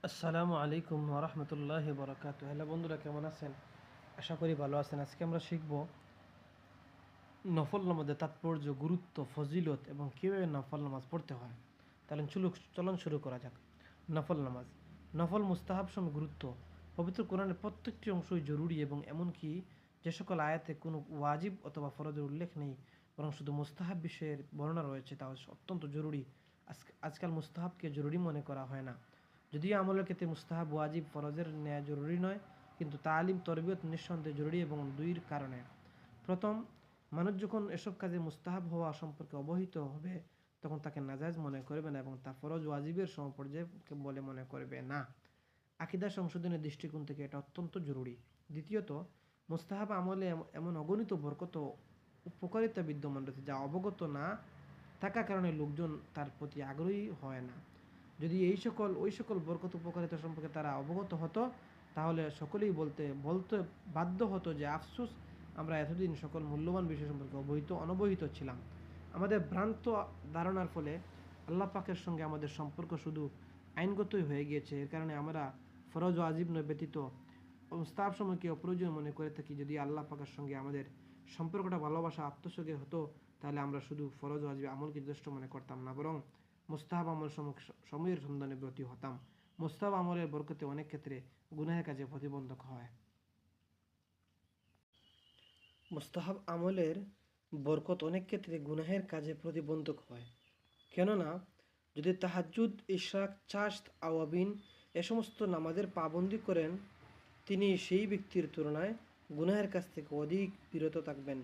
আসসালামু আলাইকুম ওরহমতুল্লাহি বরকাত। হ্যালো বন্ধুরা, কেমন আছেন? আশা করি ভালো আছেন। আজকে আমরা শিখব নফল নামাজের তাৎপর্য, গুরুত্ব, ফজিলত এবং কীভাবে নফল নামাজ পড়তে হয়। তাহলে চলন শুরু করা যাক। নফল নামাজ, নফল মুস্তাহাব সম গুরুত্ব। পবিত্র কোরআনের প্রত্যেকটি অংশই জরুরি এবং এমনকি যে সকল আয়াতে কোনো ওয়াজিব অথবা ফরজের উল্লেখ নেই, বরং শুধু মুস্তাহাব বিষয়ের বর্ণনা রয়েছে, তা অত্যন্ত জরুরি। আজকাল মুস্তাহাবকে জরুরি মনে করা হয় না। যদিও আমলের ক্ষেত্রে মুস্তাহাব ওয়াজিব ফরজের ন্যায় জরুরি নয়, কিন্তু তালিম তরবিয়ত নিঃসন্দেহে জরুরি এবং দুইয়ের কারণে। প্রথম, মানুষ যখন এসব কাজে মুস্তাহাব হওয়া সম্পর্কে অবহিত হবে, তখন তাকে নাজায়েজ মনে করবে না এবং তা ফরজ ওয়াজিবের সমপর্যায়ে বলে মনে করবে না। আকীদা সংশোধনের দৃষ্টিকোণ থেকে এটা অত্যন্ত জরুরি। দ্বিতীয়ত, মুস্তাহাব আমলে এমন অগণিত বরকত ও উপকারিতা বিদ্যমান রয়েছে যা অবগত না থাকার কারণে লোকজন তার প্রতি আগ্রহী হয় না। যদি ওই সকল বরকত উপকারিতা সম্পর্কে তারা অবগত হতো, তাহলে সকলেই বলতে বলতে বাধ্য হতো যে আফসোস, আমরা এতদিন সকল মূল্যবান বিষয় সম্পর্কে অনবহিত ছিলাম। আমাদের ভ্রান্ত ধারণার ফলে আল্লাহ পাকের সঙ্গে আমাদের সম্পর্ক শুধু আইনগতই হয়ে গিয়েছে। এর কারণে আমরা ফরজ ও আজিব নয় ব্যতীত মুস্তাহাব সময়কে অপ্রয়োজন মনে করে থাকি। যদি আল্লাহ পাকের সঙ্গে আমাদের সম্পর্কটা ভালোবাসা আত্মসঙ্গে হতো, তাহলে আমরা শুধু ফরজ ও আজিব আমলকে যথেষ্ট মনে করতাম না, বরং মুস্তাহাব আমল সময়ের সন্ধানে ব্রতী হতাম। মুস্তাহাব আমলের বরকতে অনেক ক্ষেত্রে গুনাহের কাজে প্রতিবন্ধক হয়। মুস্তাহাব আমলের বরকত অনেক ক্ষেত্রে গুনাহের কাজে প্রতিবন্ধক হয়। কেননা যদি তাহাজ্জুদ, ইশরাক, চাশত, আওয়াবিন এ সমস্ত নামাজের পাবন্দি করেন, তিনি সেই ব্যক্তির তুলনায় গুনাহের কাছ থেকে অধিক বিরত থাকবেন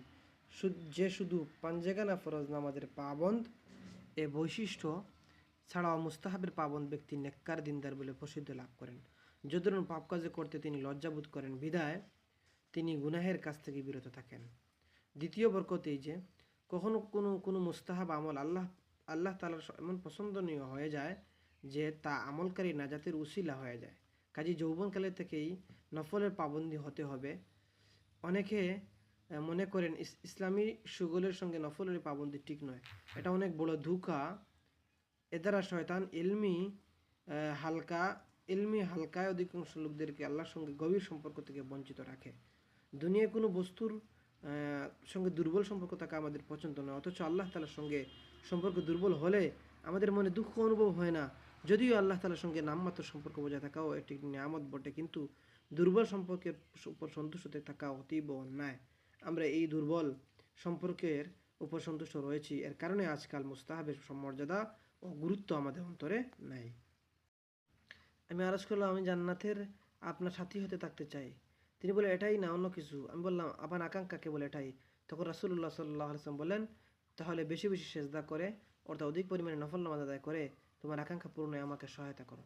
যে শুধু পাঞ্জেগানা ফরজ নামাজের পাবন্দ। এ বৈশিষ্ট্য ছাড়াও মুস্তাহাবের পাবন্দ ব্যক্তি নেককার দিনদার বলে প্রসিদ্ধি লাভ করেন। যদি পাপ কাজে করতে তিনি লজ্জাবোধ করেন, বিধায় তিনি গুনাহের কাছ থেকে বিরত থাকেন। দ্বিতীয় বরকত এই যে কখনো কোনো মুস্তাহাব আমল আল্লাহ তাআলার এমন পছন্দনীয় হয়ে যায় যে তা আমলকারী নাজাতের উসিলা হয়ে যায়। কাজী যৌবনকালে থেকেই নফলের পাবন্দি হতে হবে। অনেকে মনে করেন ইসলামী সুগলের সঙ্গে নফলের পাবন্দি ঠিক নয়। এটা অনেক বড় ধোঁকা। এ দ্বারা শয়তান হালকায় অধিকাংশ লোকদেরকে আল্লাহর সঙ্গে গভীর সম্পর্ক থেকে বঞ্চিত রাখে। দুনিয়ায় কোনো বস্তুর সঙ্গে দুর্বল সম্পর্ক থাকা আমাদের পছন্দ নয়, অথচ আল্লাহ তাআলার সঙ্গে সম্পর্ক দুর্বল হলে আমাদের মনে দুঃখ অনুভব হয় না। যদিও আল্লাহ তাআলার সঙ্গে নামমাত্র সম্পর্ক বজায় থাকাও একটি নিয়ামত বটে, কিন্তু দুর্বল সম্পর্কের উপর সন্তুষ্ট থাকা অতীব অন্যায়। আমরা এই দুর্বল সম্পর্কের উপর সন্তুষ্ট রয়েছি, এর কারণে আজকাল মুস্তাহাবের মর্যাদা ও গুরুত্ব আমাদের অন্তরে নাই। আমি আরজ করলাম, আমি জান্নাতের আপনার সাথী হতে থাকতে চাই। তিনি বলে, এটাই না অন্য কিছু? আমি বললাম, আপনার আকাঙ্ক্ষাকে বলে এটাই। তখন রাসূলুল্লাহ সাল্লাল্লাহু আলাইহি ওয়াসাল্লাম বলেন, তাহলে বেশি বেশি সেজদা করে অর্থাৎ অধিক পরিমাণে নফল নামাজ আদায় করে তোমার আকাঙ্ক্ষা পূরণে আমাকে সহায়তা করো।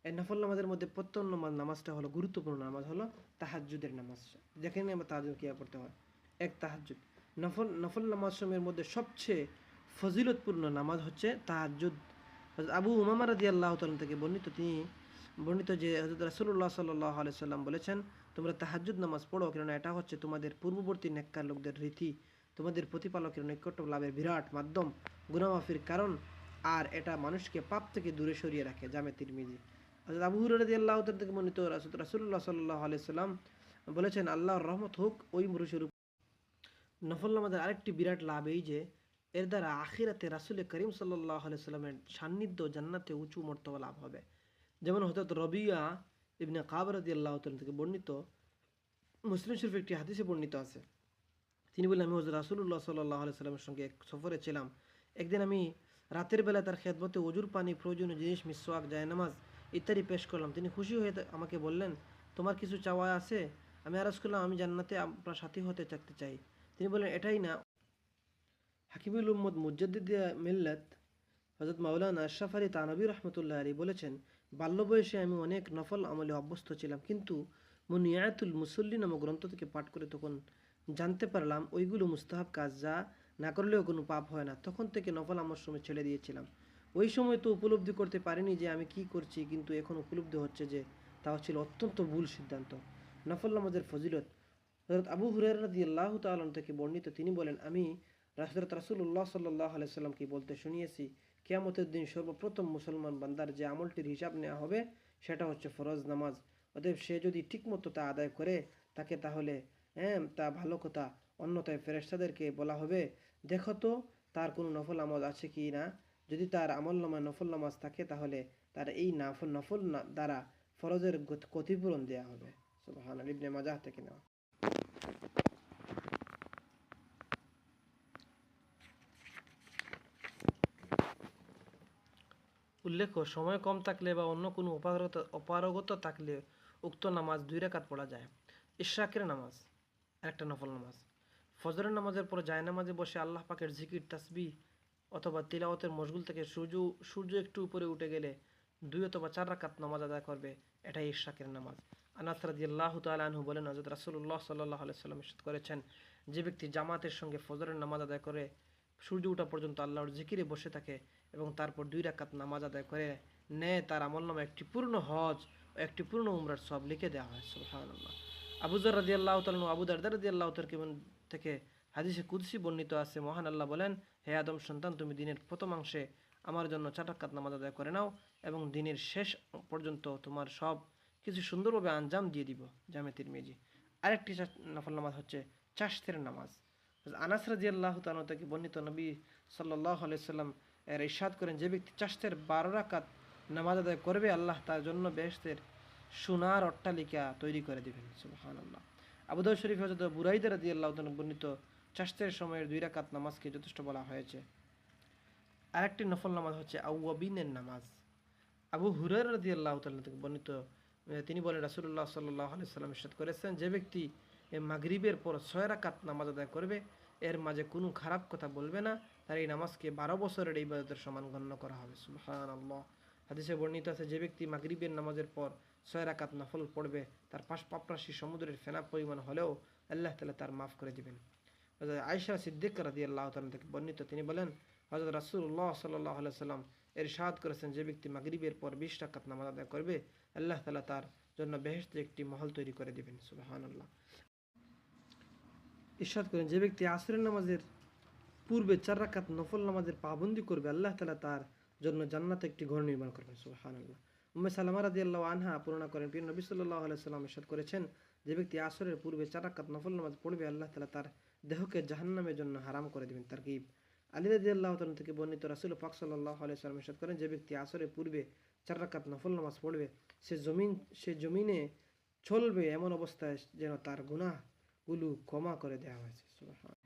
এই নফল নামাজের মধ্যে প্রত্যেক নামাজটা হলো গুরুত্বপূর্ণ নামাজ, হলো তাহাজ্জুদের নামাজ। যেখানে আমরা তাহাজ্জুদ কিয়া পড়তে হয়, এক তাহাজ্জুদ। নফল নামাজ সময়ের মধ্যে সবচেয়ে ফজিলতপূর্ণ নামাজ হচ্ছে তাহাজ্জুদ। আবু উমামা রাদিয়াল্লাহু তাআলা থেকে বর্ণিত যে হযরত রাসূলুল্লাহ সাল্লাল্লাহু আলাইহি সাল্লাম বলেছেন, তোমরা তাহাজ্জুদ নামাজ পড়ো, কেননা এটা হচ্ছে তোমাদের পূর্ববর্তী নেককার লোকদের রীতি, তোমাদের প্রতিপালকের নৈকট্য লাভের বিরাট মাধ্যম, গুনাহ মাফির কারণ, আর এটা মানুষকে পাপ থেকে দূরে সরিয়ে রাখে। জামে তিরমিজি। হযরত আবু হুরায়রা রাদিয়াল্লাহু তাআলা থেকে বর্ণিত, রাসূলুল্লাহ সাল্লাল্লাহু আলাইহি সাল্লাম বলেছেন, আল্লাহর রহমত হোক ওই পুরুষের উপর। নফল নামাজের আরেকটি বিরাট লাভ এই যে এর দ্বারা আখিরাতে রাসূল করিম সাল্লাল্লাহু আলাইহি সাল্লামের সান্নিধ্য জান্নাতে উঁচু মর্তবা লাভ হবে। যেমন হযরত রবিয়া ইবনে কাব রাদিয়াল্লাহু তাআলা থেকে বর্ণিত, মুসলিম শরীফে একটি হাদিসে বর্ণিত আছে, তিনি বললেন, আমি হযরত রাসূলুল্লাহ সাল্লাল্লাহু আলাইহি সাল্লামের সঙ্গে এক সফরে ছিলাম। একদিন আমি রাতের বেলা তার খেদমতে ওযুর পানি, প্রয়োজনীয় জিনিস, মিসওয়াক, জায়নামাজ ইত্যাদি পেশ করলাম। তিনি খুশি হয়ে আমাকে বললেন, তোমার কিছু চাওয়া আছে? আমি আরজ করলাম, আমি জান্নাতে আপনার সাথী হতে চাইতে চাই। তিনি বললেন, এটাই না? হাকিমুল উম্মত মুজাদ্দিদ মিল্লাত হযরত মাওলানা আশরাফ আলী থানভী রাহমাতুল্লাহ আলাইহি বলেছেন, বাল্য বয়সে আমি অনেক নফল আমলে অভ্যস্ত ছিলাম, কিন্তু মুনিয়াতুল মুসল্লি নামক গ্রন্থ থেকে পাঠ করে তখন জানতে পারলাম ওইগুলো মুস্তাহাব কাজ, যা না করলেও কোনো পাপ হয় না। তখন থেকে নফল আমল সময় ছেড়ে দিয়েছিলাম। ওই সময় তো উপলব্ধি করতে পারিনি যে আমি কি করছি, কিন্তু এখন উপলব্ধি হচ্ছে যে তা ছিল অত্যন্ত ভুল সিদ্ধান্ত। নফল নামাজের ফজিলত হযরত আবু হুরায়রা রাদিয়াল্লাহু তাআলা থেকে বর্ণিত, তিনি বলেন, আমি হযরত রাসূলুল্লাহ সাল্লাল্লাহু আলাইহি সাল্লামকে বলতে শুনিয়েছি, কিয়ামতের দিন সর্বপ্রথম মুসলমান বান্দার যে আমলটির হিসাব নেওয়া হবে সেটা হচ্ছে ফরজ নামাজ। অতএব সে যদি ঠিকমতো তা আদায় করে তাকে তাহলে তা ভালো কথা। অন্যথায় ফেরেশতাদেরকে বলা হবে, দেখো তো তার কোনো নফল নামাজ আছে কি না। যদি তার আমল নামায় নফল নামাজ থাকে তাহলে তার এই নফল দ্বারা ফরজের ক্ষতিপূরণ দেওয়া হবে। সুবহানাল্লাহ। ইবনে মাজাহ থেকে নেওয়া। উল্লেখ্য, সময় কম থাকলে বা অন্য কোনো অপারগতা থাকলে উক্ত নামাজ 2 রাকাত পড়া যায়। ইশরাকের নামাজ একটা নফল নামাজ। ফজরের নামাজের পর জায়নামাজে বসে আল্লাহ পাকের জিকির তাসবিহ অথবা তিলাওয়াতের মশগুল থেকে সূর্য একটু উপরে উঠে গেলে 2 অথবা 4 রাকাত নামাজ আদায় করবে। এটাই ইশরাকের নামাজ। আনাস রাদিয়াল্লাহু তাআলা আনহু বলেন, হযরত রাসূলুল্লাহ সাল্লাল্লাহু আলাইহি ওয়াসাল্লাম ইরশাদ করেছেন, যে ব্যক্তি জামাতের সঙ্গে ফজরের নামাজ আদায় করে সূর্য ওঠা পর্যন্ত আল্লাহর জিকিরে বসে থাকে এবং তারপর 2 রাকাত নামাজ আদায় করে নেয়, তার আমলনামায় একটি পূর্ণ হজ ও একটি পূর্ণ উমরার সব লিখে দেওয়া হয়। সুবহানাল্লাহ। আবু যর রাদিয়াল্লাহু তাআলা আবু দারদা রাদিয়াল্লাহু তাআলা থেকে হাদিসে কুদসি বর্ণিত আছে, মহান আল্লাহ বলেন, হে আদম সন্তান, তুমি দিনের প্রথমাংশে আমার জন্য 4 রাকাত নামাজ আদায় করে নাও এবং দিনের শেষ পর্যন্ত তোমার সব কিছু সুন্দরভাবে আঞ্জাম দিয়ে দিব। জামে তিরমিজি। আরেকটি নফল নামাজ হচ্ছে চাশতের নামাজ। আনাস রাদিয়াল্লাহু তাআলা থেকে বর্ণিত, নবী সাল্লাল্লাহু আলাইহি সাল্লাম এর ইরশাদ করেন, যে ব্যক্তি চাশতের 12 রাকাত নামাজ আদায় করবে আল্লাহ তার জন্য বেহেশতের সোনার অট্টালিকা তৈরি করে দিবেন। সুবহানাল্লাহ। আবু দাউদ শরীফ হযরত বুরাইদা রাদিয়াল্লাহু তাআলা বর্ণিত চাশতের সময়ের 2 রাকাত নামাজকে যথেষ্ট বলা হয়েছে। আরেকটি নফল নামাজ হচ্ছে আউয়াবিনের নামাজ। আবু হুরায়রা রাদিয়াল্লাহু তাআলা থেকে বর্ণিত, তিনি বলেন, রাসূলুল্লাহ সাল্লাল্লাহু আলাইহি সাল্লাম ইরশাদ করেছেন, যে ব্যক্তি মাগরিবের পর 6 রাকাত নামাজ আদায় করবে, এর মাঝে কোনো খারাপ কথা বলবে না, তার এই নামাজকে 12 বছরের ইবাদতের সমান গণ্য করা হবে। সুবহানাল্লাহ। হাদিসে বর্ণিত আছে, যে ব্যক্তি মাগরিবের নামাজের পর 6 রাকাত নফল পড়বে, তার পাপরাশি সমুদ্রের ফেনা পরিমাণ হলেও আল্লাহ তাআলা তার মাফ করে দিবেন। আয়েশা সিদ্দিকা রাদিয়াল্লাহু তাআলা থেকে বর্ণিত, তিনি বলেন, হযরত রাসূলুল্লাহ সাল্লাল্লাহু আলাইহি সাল্লাম ইরশাদ করেছেন, যে ব্যক্তি মাগরিবের পর 20 রাকাত নামাজ আদায় করবে আল্লাহ তাআলা তার জন্য বেহেশতে একটি মহল তৈরি করে দিবেন। সুবহানাল্লাহ। ইরশাদ করেন, যে ব্যক্তি আসরের নামাজের পূর্বে 4 রাকাত নফল নামাজের পাবন্দি করবে আল্লাহ তাআলা তার জন্য জান্নাতে একটি ঘর নির্মাণ করবেন। সুবহানাল্লাহ। উম্মে সালামা রাদিয়াল্লাহু আনহা বর্ণনা করেন, প্রিয় নবী সাল্লাল্লাহু আলাইহি সাল্লাম ইরশাদ করেছেন, যে ব্যক্তি আসরের পূর্বে 4 রাকাত নফল নামাজ পড়বে আল্লাহ তাআলা তার দেহকে জাহান্নামের জন্য হারাম করে দিবেন। তারকিব। আলী রাদিয়াল্লাহু তাআলা থেকে বর্ণিত, রাসূল পাক সাল্লাল্লাহু আলাইহি সাল্লাম ইরশাদ করেন, যে ব্যক্তি আসরের পূর্বে 4 রাকাত নফল নামাজ পড়বে সে জমিনে চলবে এমন অবস্থায় যেন তার গুনাহগুলো ক্ষমা করে দেওয়া হয়েছে। সুবহানাল্লাহ।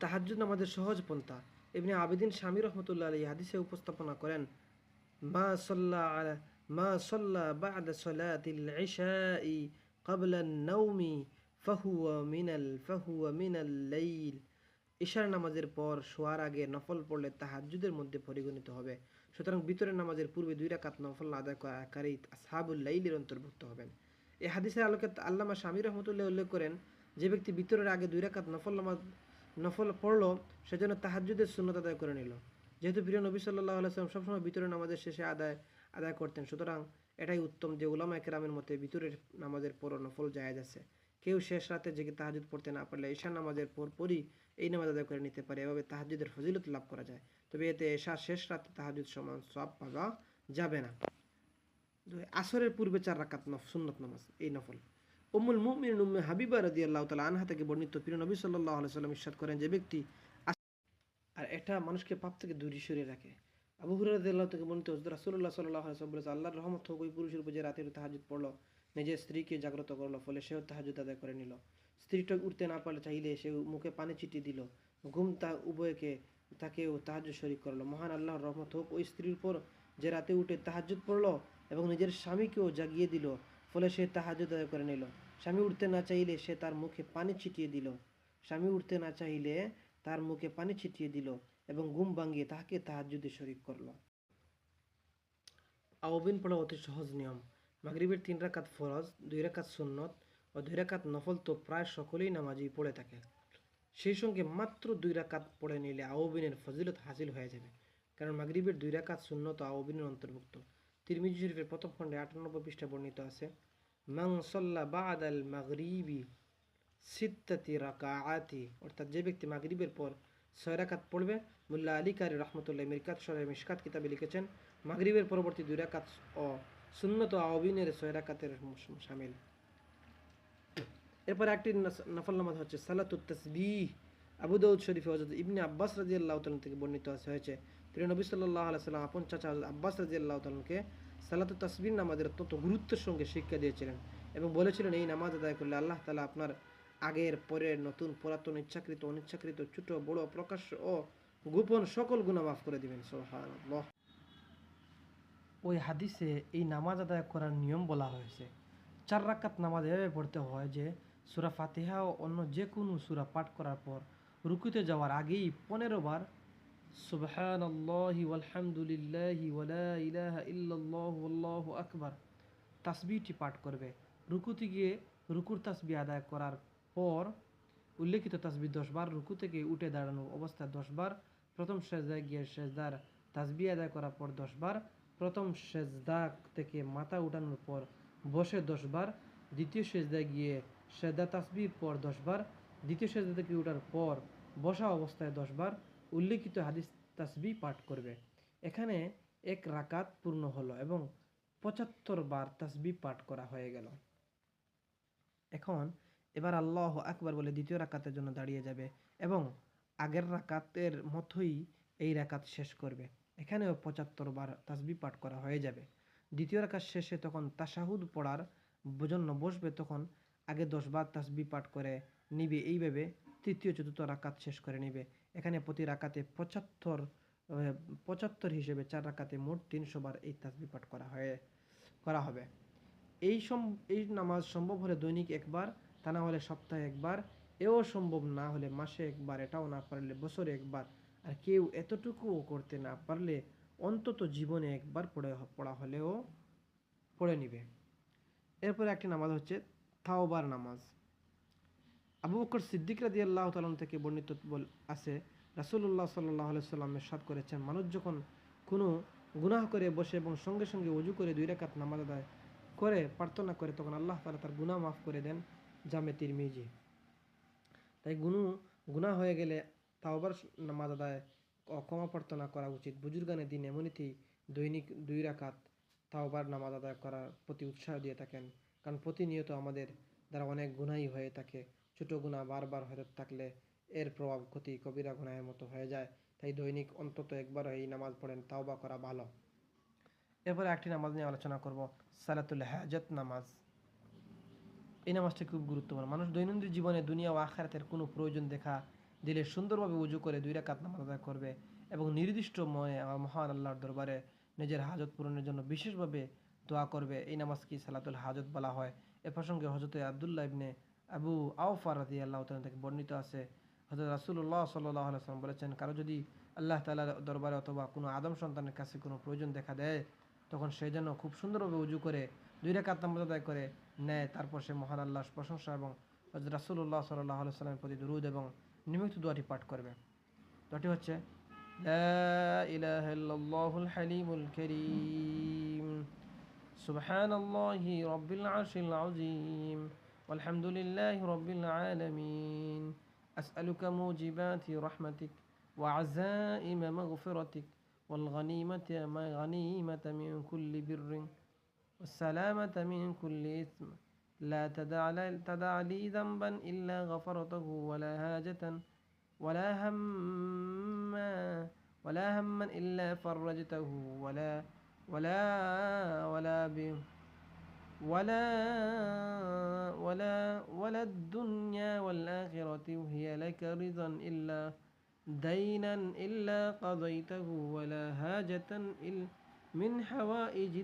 তাহাজ্জুদ নামাজের সহজ পন্থা। ইবনে আবিদিন শামী রাহমাতুল্লাহ আলাইহি হাদিসে উপস্থাপনা করেন, মা সাল্লা আলা মা সাল্লা বা'দা সালাতিল ইশাই ক্বাবলা আন-নাওমি ফাহুয়া মিনাল লাইল। ইশার নামাজের পর শোয়ার আগে নফল পড়লে তাহাজ্জুদের মধ্যে পরিগণিত হবে। সুতরাং ভিতরের নামাজের পূর্বে 2 রাকাত নফল আদায় করাকারী আসহাবুল লাইলের অন্তর্ভুক্ত হবেন। এই হাদিসের আলোকে আল্লামা শামী রাহমাতুল্লাহ উল্লেখ করেন, যে ব্যক্তি ভিতরের আগে 2 রাকাত নফল পড়লো সেজন্য তাহাজ্জুদের সুন্নত আদায় করে নিল। যেহেতু প্রিয় নবী সাল্লাল্লাহু আলাইহি ওয়াসাল্লাম সবসময় ভিতরের নামাজের শেষে আদায় করতেন, সুতরাং এটাই উত্তম যে উলামা কেরামের মতে ভিতরের নামাজের পর নফল জায়েজ আছে। কেউ শেষ রাতে জেগে তাহাজ্জুদ পড়তে না পারলে ঈশা নামাজের পরই এই নামাজ আদায় করে নিতে পারে। এভাবে তাহাজ্জুদের ফজিলত লাভ করা যায়। তবে এতে ঈশার শেষ রাতে তাহাজ্জুদ সমান সওয়াব পাওয়া যাবে না। আসরের পূর্বে 4 রাকাত সুন্নত নামাজ এই নফল। উম্মুল মুমিনিন উম্মে হাবিবা রাদিয়াল্লাহু তাআলা আনহা থেকে বর্ণিত, প্রিয় নবী সাল্লাল্লাহু আলাইহি ওয়াসাল্লাম ইরশাদ করেন, যে ব্যক্তি আর এটা মানুষকে পাপ থেকে দূরে সরিয়ে রাখে। আবু হুরায়রা রাদিয়াল্লাহু থেকে বর্ণিত, হযরত রাসূলুল্লাহ সাল্লাল্লাহু আলাইহি ওয়াসাল্লাম বলেছেন, আল্লাহর রহমত হোক ওই পুরুষের উপর যে রাতের তাহাজ্জুদ পড়লো, নিজের স্ত্রীকে জাগ্রত করলো, ফলে সেও তাহাজ্জুদ আদায় করে নিল। স্ত্রীটা উঠতে না পারলে চাইলে সে মুখে পানি ছিটিয়ে দিল। ঘুম উভয়কে তাকেও তাহাজ্জুদ শরীক করলো। মহান আল্লাহর রহমত হোক ওই স্ত্রীর উপর যে রাতে উঠে তাহাজ্জুদ পড়লো এবং নিজের স্বামীকেও জাগিয়ে দিল, ফলে সে তাহাজ্জুদ আদায় করে নিল। স্বামী উঠতে না চাইলে সে তার মুখে পানি ছিটিয়ে দিল। স্বামী উঠতে না চাইলে তার মুখে পানি ছিটিয়ে দিল এবং ঘুম ভাঙিয়ে তাহাকে তাহাজ্জুদে শরীক করল। আওয়াবিন পড়া অতি সহজ নিয়ম। মাগরিবের 3 রাকাত ফরজ, 2 রাকাত সুন্নত ও 2 রাকাত নফল তো প্রায় সকলেই নামাজি পড়ে থাকে। সেই সঙ্গে মাত্র 2 রাকাত পড়ে নিলে আওয়াবিনের ফজিলত হাসিল হয়ে যাবে, কারণ মাগরিবের 2 রাকাত সুন্নত ও আওয়াবিনের অন্তর্ভুক্ত। তিরমিজি শরীফের প্রথম খণ্ডে 98 পৃষ্ঠা বর্ণিত আছে, মান সাল্লা বা'দাল মাগরিবি সিত্তাতি রাকাআতি, অর্থাৎ যে ব্যক্তি মাগরিবের পর 6 রাকাত পড়বে। মুল্লা আলী কারি রহমতুল্লাহ মিরকাত শরহে মিশকাত কিতাবে লিখেছেন মাগরিবের পরবর্তী 2 রাকাত ও সুন্নত আওবিনের 6 রাকাতের শামিল। এরপর একটি নফল নামাজ হচ্ছে সালাতুত তাসবিহ। আবু দাউদ শরীফে হযরত ইবনে আব্বাস রাদিয়াল্লাহু তাআলা থেকে বর্ণিত হয়েছে প্রিয় নবী সাল্লাল্লাহু আলাইহি সাল্লাম আপন চাচা হযরত আব্বাস রাদিয়াল্লাহু তাআলাকে সালাতুত তাসবিহ নামাজের অত্যন্ত গুরুত্বের সঙ্গে শিক্ষা দিয়েছিলেন এবং বলেছিলেন এই নামাজ আদায় করলে আল্লাহ তাআলা আপনার আগের পরের নতুন পুরাতন ইচ্ছাকৃত অনিচ্ছাকৃত ছোট বড় প্রকাশ্য ও গোপন সকল গুনাহ মাফ করে দিবেন। সুবহানাল্লাহ। ওই হাদিসে এই নামাজ আদায় করার নিয়ম বলা হয়েছে। 4 রাকাত নামাজ এভাবে পড়তে হয় যে সূরা ফাতিহা ও অন্য যে কোনো সূরা পাঠ করার পর রুকুতে যাওয়ার আগেই 15 বার সুবহানাল্লাহি ওয়ালহামদুলিল্লাহি ওয়ালা ইলাহা ইল্লাল্লাহু আল্লাহু আকবার তাসবিহটি পাঠ করবে। রুকুতে গিয়ে রুকুর তাসবিহ আদায় করার পর উল্লেখিত তাসবিহ 10 বার, রুকু থেকে উঠে দাঁড়ানো অবস্থায় 10 বার, প্রথম সেজদায় গিয়ে সেজদার তাসবিহ আদায় করার পর 10 বার, প্রথম সেজদা থেকে মাথা উঠানোর পর বসে 10 বার, দ্বিতীয় সেজদায় গিয়ে সেজদা তাসবিহ পর 10 বার, দ্বিতীয় সেজদা থেকে উঠার পর বসা অবস্থায় 10 বার উল্লেখিত হাদিস তাসবিহ পাঠ করবে। এখানে 1 রাকাত পূর্ণ হলো এবং 75 বার তাসবিহ পাঠ করা হয়ে গেল। এখন এবার আল্লাহু আকবার বলে দ্বিতীয় রাকাতের জন্য দাঁড়িয়ে যাবে এবং আগের রাকাতের মতোই এই রাকাত শেষ করবে। এখানেও 75 বার তাসবিহ পাঠ করা হয়ে যাবে। দ্বিতীয় রাকাত শেষে তখন তাশাহুদ পড়ার জন্য বসবে, তখন আগে 10 বার তাসবিহ পাঠ করে নিবে। এইভাবে তৃতীয় চতুর্থ রাকাত শেষ করে নিবে। এখানে প্রতি রাকাতে 75 হিসেবে 4 রাকাতে মোট 300 বার এই তাসবিহ পাঠ করা হবে। এই নামাজ সম্ভব হলে দৈনিক একবার, তা না হলে সপ্তাহে একবার, এও সম্ভব না হলে মাসে একবার, এটাও না পারলে বছরে একবার, আর কেউ এতটুকুও করতে না পারলে অন্তত জীবনে একবার পড়া হলেও পড়ে নিবে। এরপরে একটি নামাজ হচ্ছে তাওবার নামাজ। আবু বকর সিদ্দিক রাদিয়াল্লাহু তাআলা থেকে বর্ণিত আছে রাসূলুল্লাহ সাল্লাল্লাহু আলাইহি ওয়াসাল্লাম ইরশাদ করেছেন, মানুষ যখন কোনো গুনাহ করে বসে এবং সঙ্গে সঙ্গে ওযু করে 2 রাকাত নামাজ আদায় করে প্রার্থনা করে তখন আল্লাহ তাআলা তার গুনাহ মাফ করে দেন। জামে তিরমিজি। তাই গুনাহ হয়ে গেলে তাওবার নামাজ আদায় ক্ষমা প্রার্থনা করা উচিত। বুজুর্গানের দিন এমনিতেই দৈনিক 2 রাকাত তাওবার নামাজ আদায় করার প্রতি উৎসাহ দিয়ে থাকেন, কারণ প্রতিনিয়ত আমাদের দ্বারা অনেক গুনাহই হয়ে থাকে। ছোট গুনাহ বারবার হতে থাকলে এর প্রভাব ক্ষতি কবিরা গুনাহের মতো হয়ে যায়। তাই দৈনিক অন্তত একবার এই নামাজ পড়েন, তাওবা করা ভালো। এরপরে একটি নামাজ নিয়ে আলোচনা করব, সালাতুল হাজাত নামাজ। এই নামাজটি খুব গুরুত্বপূর্ণ। মানুষ দৈনন্দিন জীবনে দুনিয়া ও আখিরাতের কোনো প্রয়োজন দেখা দিলে সুন্দরভাবে উজু করে 2 রাকাত নামাজ আদায় করবে এবং নির্দিষ্ট মহান আল্লাহর দরবারে নিজের হাজত পূরণের জন্য বিশেষভাবে দোয়া করবে। এই নামাজকে সালাতুল হাজত বলা হয়। এ প্রসঙ্গে হযরত আব্দুল্লাহ ইবনে আবু আওফা রাদিয়াল্লাহু তাআলা থেকে বর্ণিত আছে, হযরত রাসূলুল্লাহ সাল্লাল্লাহু আলাইহি ওয়াসাল্লাম বলেছেন, কারো যদি আল্লাহ তাআলার দরবারে অথবা কোনো আদম সন্তানের কাছে কোনো প্রয়োজন দেখা দেয় তখন সে যেন খুব সুন্দরভাবে উজু করে 2 রাকাত নামাজ আদায় করে নেয়। তারপর সে মহান আল্লাহর প্রশংসা এবং হযরত রাসূলুল্লাহ সাল্লাল্লাহু আলাইহি ওয়াসাল্লামের প্রতি দুরূদ এবং নিয়মিত দোয়াটি পাঠ করবে। দোয়াটি হচ্ছে লা ইলাহা ইল্লাল্লাহুল হালিমুল কারীম সুবহানাল্লাহি রাব্বিল আরশিল আযীম ওয়ালহামদুলিল্লাহি রাব্বিল আলামিন আসআলুকা মুজিবাতি রাহমাতিক ওয়া আযাইমা মাগফিরাতিক ওয়াল গনিমাতা মিন কুল্লি বিররিন والسلامة من كل إثم لا تدع لي ذنبا إلا غفرته ولا هما إلا فرجته ولا ولا ب ولا ولا الدنيا والآخرة هي لك رضا إلا دينا إلا قضيته ولا حاجة من حوائج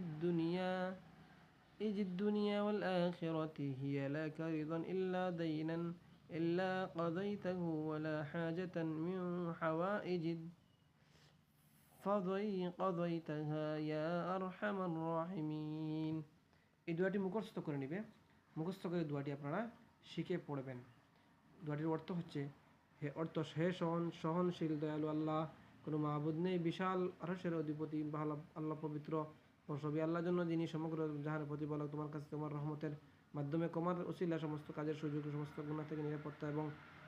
الدنيا والآخرة هي لك رضا إلا دينا إلا قضيته ولا حاجة من حوائج قضيتها يا أرحم الراحمين। এই দোয়াটি মুখস্থ করে নেবে। মুখস্থ করে দোয়াটি আপনারা শিখে পড়বেন। দোয়াটির অর্থ হচ্ছে হে সহনশীল দয়ালু আল্লাহ, কোনো মাবুদ নেই, বিশাল আরশের অধিপতি আল্লাহ পবিত্র ও সবই আল্লাহর জন্য, যিনি সমগ্র জাহানের প্রতিপালক। তোমার কাছে তোমার রহমতের মাধ্যমে কমার উসিলা সমস্ত কাজের সুযোগ, সমস্ত গুনাহ থেকে নিরাপত্তা এবং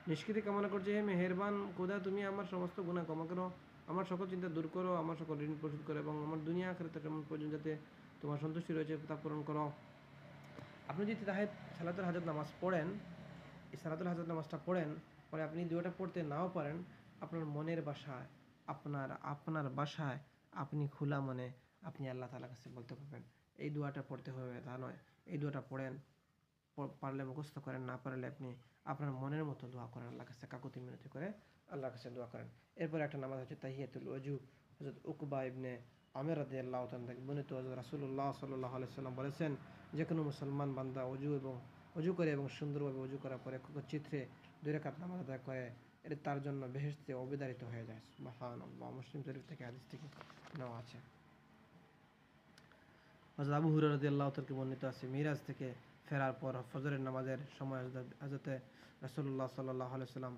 নিষ্কৃতি কামনা করছে, হে মেহেরবান খোদা, তুমি আমার সমস্ত গুনাহ ক্ষমা করো, আমার সকল চিন্তা দূর করো, আমার সকল ঋণ পরিশোধ করো এবং আমার দুনিয়া আখিরাতে কেমন পর্যন্ত যাতে তোমার সন্তুষ্টি রয়েছে তা পূরণ করো। আপনি যদি সালাতুল হাজাত নামাজ পড়েন, এই সালাতুল হাজাত নামাজটা পড়েন, পরে আপনি দুয়াটা পড়তে নাও পারেন, আপনার মনের ভাষায়, আপনার বাসায় আপনি খোলা মনে আপনি আল্লাহ তাআলার কাছে বলতে পারবেন। এই দোয়াটা পড়তে হবে তা নয়, এই দোয়াটা পড়েন, পারলে মুখস্থ করেন, না পারলে আপনি আপনার মনের মতো দোয়া করেন, আল্লাহর কাছে কাকুতি মিনতি করে আল্লাহর কাছে দোয়া করেন। এরপর একটা নামাজ হচ্ছে তাহিয়াতুল ওযু। হযরত উকবা ইবনে আমির রাদিয়াল্লাহু তাআলা থেকে বর্ণিত, হযরত রাসূলুল্লাহ সাল্লাল্লাহু আলাইহি সাল্লাম বলেছেন, যে কোনো মুসলমান বান্দা অজু করে এবং সুন্দরভাবে অজু করার পরে চিত্রে 2 রাকাত নামাজ আদায় করে, এটা তার জন্য বেহেশতে অবিতারিত হয়ে যায়। সুবহানাল্লাহ। মুসলিম শরীফ থেকে হাদিস থেকে নেওয়া আছে। হযরত আবু হুরায়রা রাদিয়াল্লাহু তাআলা বর্ণিত আছে, মিরাজ থেকে ফেরার পর ফজরের নামাজের সময় হযরত রাসূলুল্লাহ সাল্লাল্লাহু আলাইহি সাল্লাম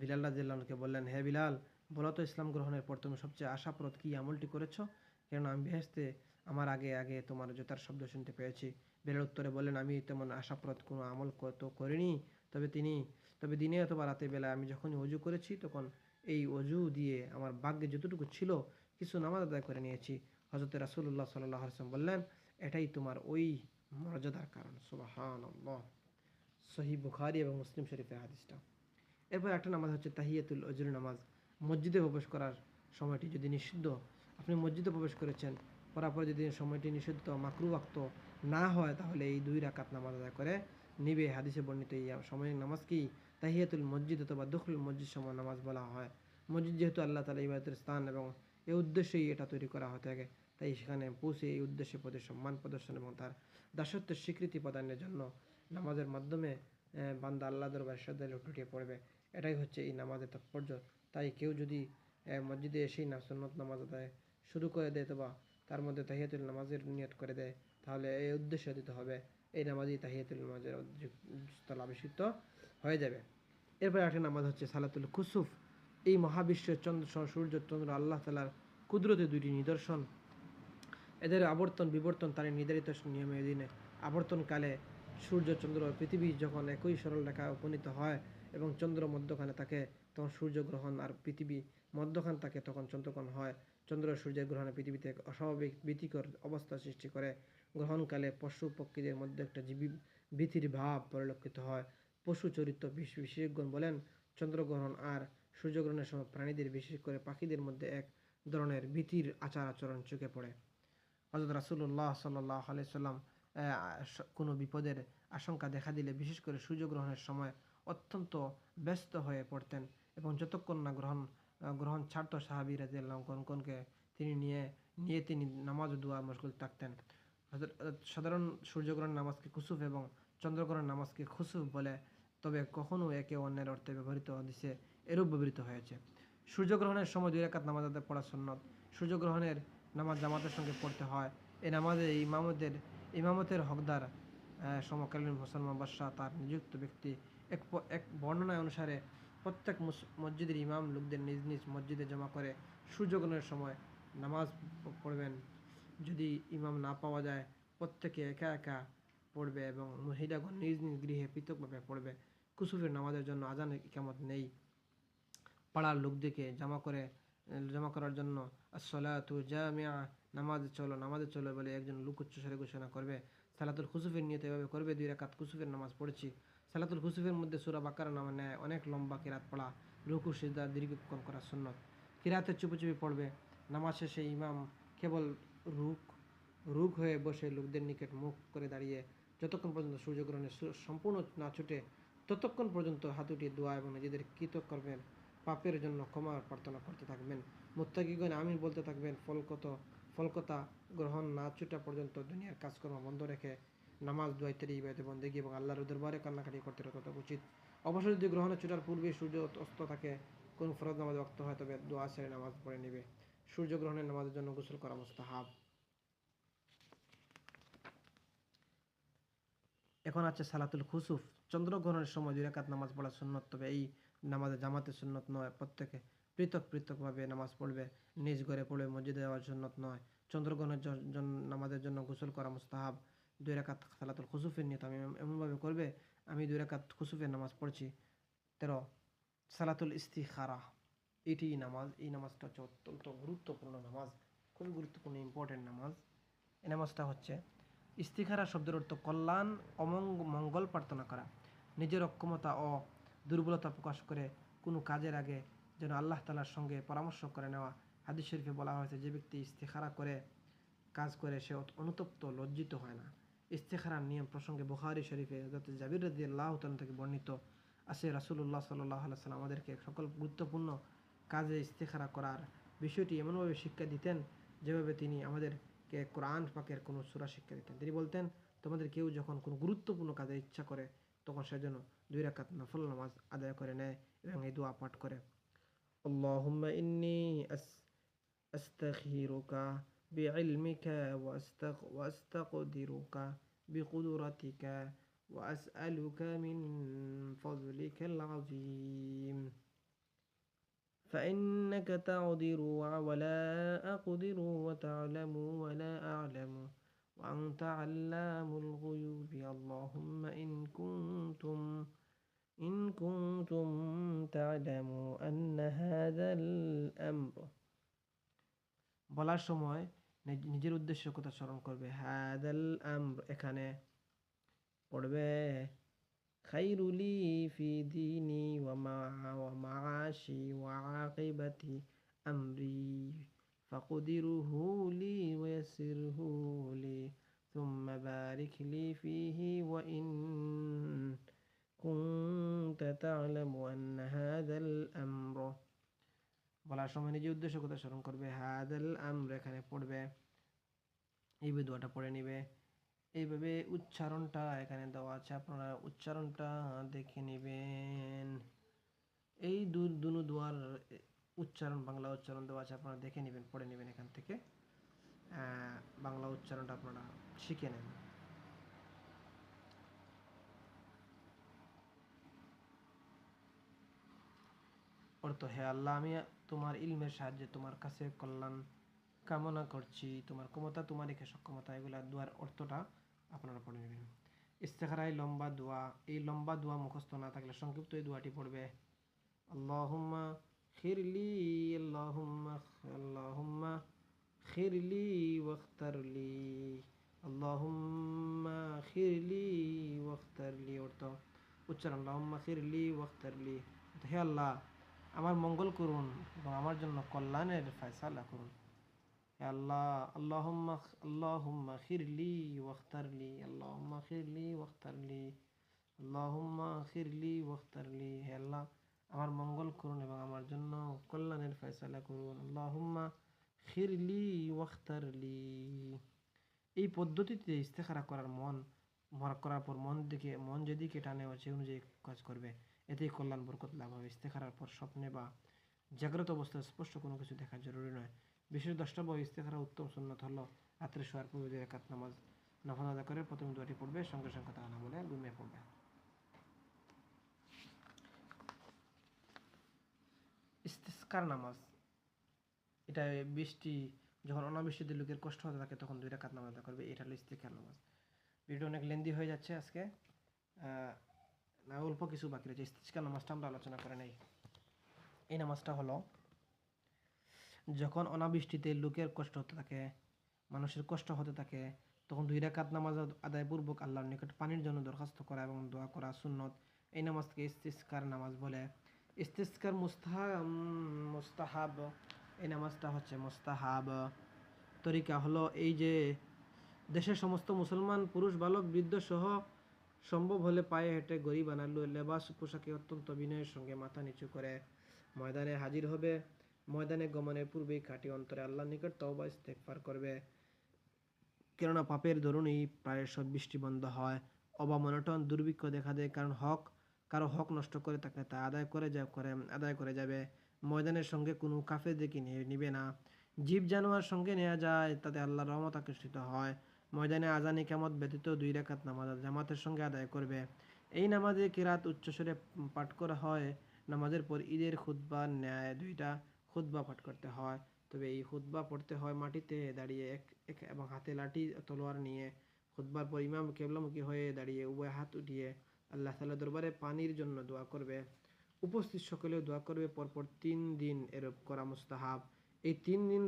বিলাল রাদিয়াল্লাহু আনহুকে বললেন, হে বিলাল, বলো তো ইসলাম গ্রহণের পর তুমি সবচেয়ে আশাপ্রদ কি আমলটি করেছো? কেননা আমি বেহেশতে আমার আগে আগে তোমার জুতার শব্দ শুনতে পেয়েছি। বিলাল উত্তরে বললেন, আমি তেমন আশাপ্রদ কোনো আমল তো করিনি, তবে দিনে অথবা রাতে বেলায় আমি যখনই অজু করেছি তখন এই অজু দিয়ে আমার ভাগ্যে যতটুকু ছিল কিছু নামাজ আদায় করে নিয়েছি। হযরত রাসূলুল্লাহ সাল্লাল্লাহু আলাইহি ওয়াসাল্লাম বললেন, এটাই তোমার ওই মর্যাদার কারণ। সুবহানাল্লাহ। সহিহ বুখারী এবং মুসলিম শরীফের হাদিসটা। এরপর একটা নামাজ হচ্ছে তাহিয়াতুল ওযুর নামাজ। মসজিদে প্রবেশ করার সময়টি যদি নিষিদ্ধ, আপনি মসজিদে প্রবেশ করেছেন, করার পরে যদি সময়টি নিষিদ্ধ মাকরুহ না হয়, তাহলে এই 2 রাকাত নামাজ আদায় করে নিবে। হাদিসে বর্ণিত এই সময়ের নামাজকেই তাহিয়াতুল মসজিদ অথবা দুখুল মসজিদ সময় নামাজ বলা হয়। মসজিদ যেহেতু আল্লাহ তাআলা ইবাদতের স্থান এবং এই উদ্দেশ্যেই এটা তৈরি করা হয়ে থাকে, তাই সেখানে পৌঁছে এই উদ্দেশ্যে প্রতি সম্মান প্রদর্শন এবং তার দাসত্বের স্বীকৃতি প্রদানের জন্য নামাজের মাধ্যমে বান্দা আল্লাহ দরবারে শ্রদ্ধা লুটিয়ে পড়বে। এটাই হচ্ছে এই নামাজের তাৎপর্য। তাই কেউ যদি মসজিদে এসেই সুন্নত নামাজ আদায় শুরু করে দেয়, অথবা তার মধ্যে তাহিয়াতুল নামাজের নিয়ত করে দেয়, তাহলে এই উদ্দেশ্যে দিতে হবে, এই নামাজই তাহিয়াতুল নামাজের স্থল আবিষ্কৃত হয়ে যাবে। এরপর একটা নামাজ হচ্ছে সালাতুল কুসুফ। এই মহাবিশ্বের সূর্য চন্দ্র আল্লাহ তাআলার কুদরতের 2টি নিদর্শন। এদের আবর্তন বিবর্তন তার নির্ধারিত নিয়মের অধীনে। আবর্তনকালে সূর্য চন্দ্র পৃথিবী যখন একই সরল রেখায় উপনীত হয় এবং চন্দ্র মধ্যখানে থাকে, তখন সূর্যগ্রহণ, আর পৃথিবী মধ্যখান থাকে তখন চন্দ্রগ্রহণ হয়। চন্দ্র সূর্যের গ্রহণে পৃথিবীতে অস্বাভাবিক ভীতিকর অবস্থা সৃষ্টি করে। গ্রহণকালে পশু পক্ষীদের মধ্যে একটা ভীতির ভাব পরিলক্ষিত হয়। পশু চরিত্র বিশেষজ্ঞ বলেন, চন্দ্রগ্রহণ আর সূর্যগ্রহণের সময় প্রাণীদের, বিশেষ করে পাখিদের মধ্যে এক ধরনের ভীতির আচার আচরণ চোখে পড়ে। হযরত রাসূলুল্লাহ সাল্লাল্লাহু আলাইহি সাল্লাম কোনো বিপদের আশঙ্কা দেখা দিলে, বিশেষ করে সূর্যগ্রহণের সময় অত্যন্ত ব্যস্ত হয়ে পড়তেন এবং যতক্ষণ না গ্রহণ ছাড়ত সাহাবী রাদিয়াল্লাহু আনহুকে তিনি নামাজ ও দোয়া মশগুল থাকতেন। সাধারণ সূর্যগ্রহণ নামাজকে কুসুফ এবং চন্দ্রগ্রহণ নামাজকে খুসুফ বলে, তবে কখনো একে অন্যের অর্থে ব্যবহৃত হাদিসে এরূপ ব্যবহৃত হয়েছে। সূর্যগ্রহণের সময় 2 রাকাত নামাজ আদায় পড়া সুন্নত। সূর্যগ্রহণের নামাজ জামাতের সঙ্গে পড়তে হয়। এই নামাজে ইমামতের হকদার সমকালীন মুসলমান বাদশাহ তার নিযুক্ত ব্যক্তি। এক বর্ণনা অনুসারে প্রত্যেক মসজিদের ইমাম লোকদের নিজ নিজ মসজিদে জমা করে সূর্যগ্রহণের সময় নামাজ পড়বেন। যদি ইমাম না পাওয়া যায়, প্রত্যেকে একা একা পড়বে এবং মহিলাগণ নিজ নিজ গৃহে পৃথকভাবে পড়বে। কুসুফের নামাজের জন্য আজান ইকামত নেই। পাড়ার লোকদেরকে জমা করার জন্য আসসালাতু জামিআ, নামাজে চলো বলে একজন লোক উচ্চস্বরে ঘোষণা করবে। সালাতুল খুসুফের নিয়ত এভাবে করবে, 2 রাকাত কুসুফের নামাজ পড়েছি। সালাতুল খুসুফের মধ্যে সূরা বাকারা নামের ন্যায় অনেক লম্বা কিরাত পড়া, রুকু সিজদা দীর্ঘক্ষণ করা সুন্নত। কিরাতে চুপি চুপি পড়বে। নামাজ শেষে ইমাম কেবল রুক হয়ে বসে লোকদের নিকট মুখ করে দাঁড়িয়ে যতক্ষণ পর্যন্ত সূর্যগ্রহণের সম্পূর্ণ না ছুটে, ততক্ষণ পর্যন্ত হাত উঠিয়ে দোয়া এবং নিজেদের কৃতকর্মের পাপের জন্য ক্ষমা প্রার্থনা করতে থাকবেন। মুত্তাকিগণ আমিন বলতে থাকবেন। ফলকতা গ্রহণ না ছুটা পর্যন্ত দুনিয়ার কাজকর্ম বন্ধ রেখে নামাজ, দোয়া ইত্যাদি ইবাদত বন্দেগী এবং আল্লাহর দরবারে কান্নাকাটি করতে তত উচিত। অবশ্য যদি গ্রহণের ছুটার পূর্বে সূর্য অস্ত থাকে, কোন ফরজ নামাজ ওয়াক্ত হয়, তবে দোয়া ছেড়ে নামাজ পড়ে নেবে। সূর্যগ্রহণের নামাজের জন্য গোসল করা মুস্তাহাব। এখন আছে সালাতুল খুসুফ। চন্দ্রগ্রহণের সময় 2 রাকাত নামাজ পড়া সুন্নত, তবে এই নামাজে জামাতের সুন্নত নয়। প্রত্যেকে পৃথকভাবে নামাজ পড়বে, নিজ ঘরে পড়বে, মসজিদে যাওয়ার সুন্নত নয়। চন্দ্রগ্রহণের নামাজের জন্য গোসল করা মুস্তাহাব। 2 রাকাত সালাতুল খুসুফের নিয়ত আমি এমনভাবে করবে, আমি 2 রাকাত খুসুফের নামাজ পড়ছি, 13 সালাতুল ইস্তিখারা, এটি নামাজ। এই নামাজটা হচ্ছে অত্যন্ত গুরুত্বপূর্ণ নামাজ, খুবই গুরুত্বপূর্ণ ইম্পর্টেন্ট নামাজ। এই নামাজটা হচ্ছে ইস্তিখারা শব্দের অর্থ কল্যাণ মঙ্গল প্রার্থনা করা। নিজের অক্ষমতা ও দুর্বলতা প্রকাশ করে কোনো কাজের আগে যেন আল্লাহ তাআলার সঙ্গে পরামর্শ করে নেওয়া। হাদিস শরীফে বলা হয়েছে, যে ব্যক্তি ইস্তিখারা করে কাজ করে সে অনুতপ্ত, লজ্জিত হয় না। ইস্তিখারার নিয়ম প্রসঙ্গে বুখারী শরীফে হযরত জাবির রাদিয়াল্লাহু তাআলা থেকে বর্ণিত আছে, রাসূলুল্লাহ সাল্লাল্লাহু আলাইহি ওয়াসাল্লাম আমাদেরকে সকল গুরুত্বপূর্ণ কাজে ইস্তিখারা করার বিষয়টি এমনভাবে শিক্ষা দিতেন যেভাবে তিনি আমাদেরকে কোরআন পাকের কোনো সূরা শিক্ষা দিতেন। তিনি বলতেন, তোমাদের কেউ যখন কোনো গুরুত্বপূর্ণ কাজে ইচ্ছা করে তখন সে যেন 2 রাকাত নফল নামাজ আদায় করে নেয় এবং এই দোয়া পাঠ করে, আল্লাহুম্মা ইন্নী আস্তাগফিরুকা বিইলমিকা ওয়াস্তাকদিরুকা বিকুদরাতিকা ওয়াসআলুকা মিন ফাযলিকাল আযীম فإنك تقدر ولا أقدر وتعلم ولا أعلم وأنت علام الغيوب اللهم إن كنتم تعلموا أن هذا الأمر বলার সময় নিজের উদ্দেশ্য কথা স্মরণ করবে। হাদাল আমর এখানে পড়বে খাইরুলি ফি দীনি ওয়া মাআশি ওয়া আকিবাতি আমরি ফাকদিরহু লি ওয়াসিরহু লি সুম্মা বারিক লি ফিহি ওয়া ইন কুনতা তা'লামু আন্না হাযাল আমর। বলার সময় নিজের উদ্দেশ্য কথা স্মরণ করবে। হাদাল আমর এখানে পড়বে, এইভাবে দোয়াটা পড়ে নিবে। এইভাবে উচ্চারণটা এখানে দেওয়া আছে, আপনারা উচ্চারণটা দেখে নেবেন। এই দুনো দোয়ার উচ্চারণ, বাংলা উচ্চারণ দেওয়া আছে, আপনারা দেখে নেবেন, পড়ে নেবেন। এখান থেকে বাংলা উচ্চারণটা আপনারা শিখে নেন। অর্থ, হে আল্লাহ, আমি তোমার ইলমের সাহায্যে তোমার কাছে কল্যাণ কামনা করছি, তোমার ক্ষমতা, তোমার রেখে সক্ষমতা। এগুলা দোয়ার অর্থটা আপনারা পড়ে নেবেন। ইস্তেখারায় লম্বা দোয়া, এই লম্বা দোয়া মুখস্থ না থাকলে সংক্ষিপ্ত এই দোয়াটি পড়বে, আল্লাহুম্মা খিরলি আল্লাহুম্মা খিরলি ওয়াখতারলি আল্লাহুম্মা খিরলি ওয়াখতারলি। অর্থ উচ্চারণ, আল্লাহুম্মা খিরলি ওয়াখতারলি, হে আল্লাহ আমার মঙ্গল করুন এবং আমার জন্য কল্যাণের ফয়সালা করুন। হে আল্লাহ, আল্লাহুম্মা খিরলি ওয়াখতারলি আল্লাহুম্মা খিরলি ওয়াখতারলি আল্লাহুম্মা খিরলি ওয়াখতারলি। হে আল্লাহ আমার মঙ্গল করুন এবং আমার জন্য কল্যাণের ফয়সালা করুন। আল্লাহুম্মা খিরলি ওয়াখতারলি। এই পদ্ধতিতে ইস্তেখারা করার পর মন যেদিকে টানে সে অনুযায়ী কাজ করবে, এতেই কল্যাণ বরকত লাভ হবে। ইস্তেখারার পর স্বপ্নে বা জাগ্রত অবস্থায় স্পষ্ট কোনো কিছু দেখা জরুরি নয়। বিশেষ দ্রষ্টব্য ইস্তেখারা উত্তম সুন্নত হলো রাত্রে শোয়ার পূর্বে 2 রাকাত নামাজ নফল আদা করে প্রথম দোয়াটি পড়বে, সঙ্গে সঙ্গে তা না বলে ঘুমিয়ে পড়বে। ইস্তিসকার নামাজ, এটা যখন অনাবৃষ্টিতে লোকের কষ্ট হতে থাকে তখন 2 রাকাত নামাজ আদা করবে, এটা হলো ইস্তিসকার নামাজ। ভিডিও অনেক লেন্দি হয়ে যাচ্ছে আজকে, না অল্প কিছু বাকি রয়েছে। ইস্তিসকার নামাজটা আমরা আলোচনা করে নেই। এই নামাজটা হলো যখন অনাবৃষ্টিতে লোকের কষ্ট হতে থাকে, মানুষের কষ্ট হতে থাকে, তখন 2 রাকাত নামাজ আদায়পূর্বক আল্লাহর নিকট পানির জন্য দরখাস্ত করা এবং দোয়া করা সুন্নত। এই নামাজকে ইস্তিসকার নামাজ বলে। ইস্তিসকার মুস্তাহাব, এই নামাজটা হচ্ছে মুস্তাহাব। তরিকা হলো এই যে দেশের সমস্ত মুসলমান পুরুষ, বালক, বৃদ্ধ সহ সম্ভব হলে পায়ে হেঁটে গরিব আনালু লেবাস পোশাকে অত্যন্ত বিনয়ের সঙ্গে মাথা নিচু করে ময়দানে হাজির হবে। ময়দানে গমনের পূর্বেই খাঁটি অন্তরে আল্লাহর নিকট তওবা ইস্তেগফার করবে, কেননা পাপের দরুনই প্রায় সব বৃষ্টি বন্ধ হয়, অবমনটন দুর্ভিক্ষ দেখা দেয়, কারণ কারো হক নষ্ট করে তাকে তা আদায় করে যাবে। ময়দানের সঙ্গে কোনো কাফেরদেরকে নিবে না। জীব জানোয়ার সঙ্গে নেওয়া যায়, তাতে আল্লাহর রহমত আকর্ষিত হয়। ময়দানে আজান ইকামত ব্যতীত 2 রাকাত নামাজ জামাতের সঙ্গে আদায় করবে। এই নামাজে কিরাত উচ্চস্বরে পাঠ করা হয়। নামাজের পর ঈদের খুতবার ন্যায় 2টা খুতবা পাঠ করতে হয়, তবে এই খুতবা পড়তে হয় মাটিতে দাঁড়িয়ে এবং হাতে লাঠি তলোয়ার নিয়ে। খুতবার পর ইমাম কিবলামুখী হয়ে দাঁড়িয়ে উভয় হাত উঠিয়ে আল্লাহ তাআলার দরবারে পানির জন্য দোয়া করবে। উপস্থিত সকলেও দোয়া করবে। পরপর 3 দিন এরূপ করা মুস্তাহাব। এই 3 দিন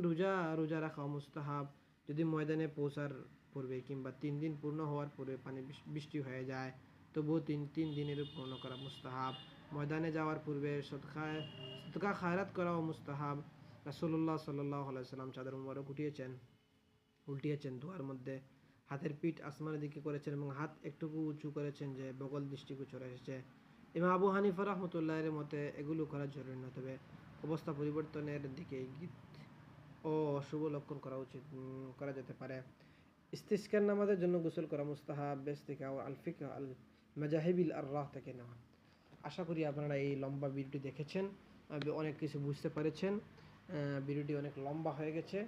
রোজা রাখা মুস্তাহাব। যদি ময়দানে পৌঁছার পূর্বে কিংবা 3 দিন পূর্ণ হওয়ার পূর্বে পানি বৃষ্টি হয়ে যায়, তবুও 3 দিন এরূপ পূর্ণ করা মুস্তাহাব। ময়দানে যাওয়ার পূর্বে সদকা খায়রাত করাও মুস্তাহাব। রাসূলুল্লাহ সাল্লাল্লাহু আলাইহি ওয়াসাল্লাম চাদর মুবারক উল্টিয়েছেন দোয়ার মধ্যে, হাতের পিঠ আসমানের দিকে করেছেন এবং হাত একটুকু উঁচু করেছেন যে বগল দৃষ্টিগোচর এসেছে। ইমাম আবু হানিফা রাহমাতুল্লাহির মতে এগুলো করা জরুরি না, তবে অবস্থা পরিবর্তনের দিকে ইঙ্গিত ও শুভ লক্ষণ করা যেতে পারে। ইস্তিসকার নামাজের জন্য গোসল করা মুস্তাহাব। বেশ থেকে আল ফিকহ আল মাজাহিবিল আররাহ থেকে নেওয়া। আশা করি আপনারা এই লম্বা ভিডিওটি দেখেছেন, অনেক কিছু বুঝতে পেরেছেন। ভিডিওটি অনেক লম্বা হয়ে গেছে।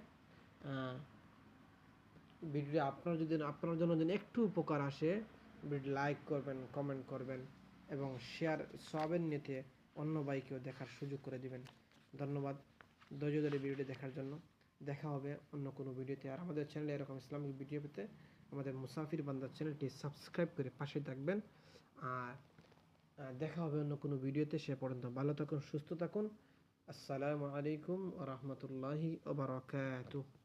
ভিডিওটি আপনার জন্য যদি একটু উপকার আসে, ভিডিও লাইক করবেন, কমেন্ট করবেন এবং শেয়ার সবের নিতে অন্য ভাইকেও দেখার সুযোগ করে দিবেন। ধন্যবাদ ধৈর্য ধরে ভিডিওটি দেখার জন্য। দেখা হবে অন্য কোনো ভিডিওতে। আর আমাদের চ্যানেলে এরকম ইসলামিক ভিডিও পেতে আমাদের মুসাফির বান্দার চ্যানেলটি সাবস্ক্রাইব করে পাশে থাকবেন। আর দেখা হবে অন্য কোনো ভিডিওতে। সে পর্যন্ত ভালো থাকুন, সুস্থ থাকুন। আসসালামু আলাইকুম ওয়া রাহমাতুল্লাহি ওয়া বারাকাতুহু।